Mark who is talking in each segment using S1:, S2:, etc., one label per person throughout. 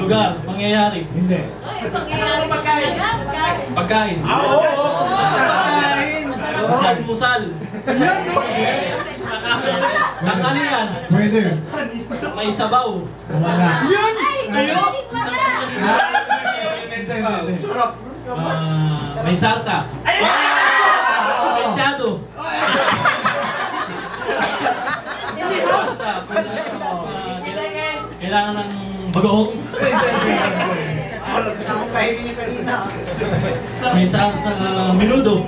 S1: Lugar, pangyayari.
S2: Hindi.
S3: Ay, pangyayari.
S4: Pagkain.
S1: Pagkain.
S4: Oo!
S1: Musal. Ang ano yan?
S2: Pwede.
S1: May sabaw.
S2: Wala.
S4: Yun!
S3: Kayo?
S4: Sarap.
S1: May salsa. Mechado. Salsa. Kailangan ng bagoong.
S4: Gusto mo kainin niya kanina.
S1: May salsa menudo.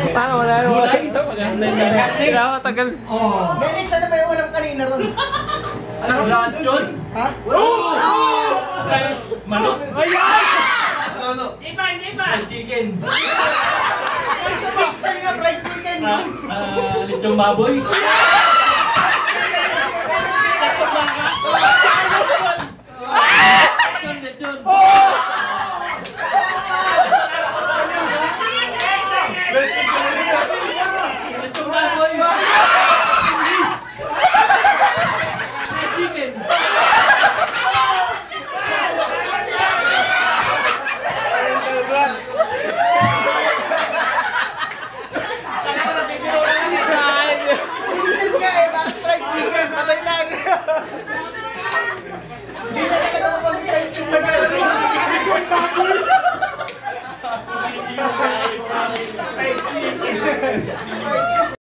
S5: Paano wala yung wala isa maganda na. Kaya matagal.
S2: Oh.
S6: Dennis, ano ba yung ulam kanina ron?
S4: Sarap yun.
S6: Ha?
S1: Manok.
S4: Iba!
S1: Fried chicken.
S6: Ay, sa picture nga, fried chicken.
S1: Lechong baboy.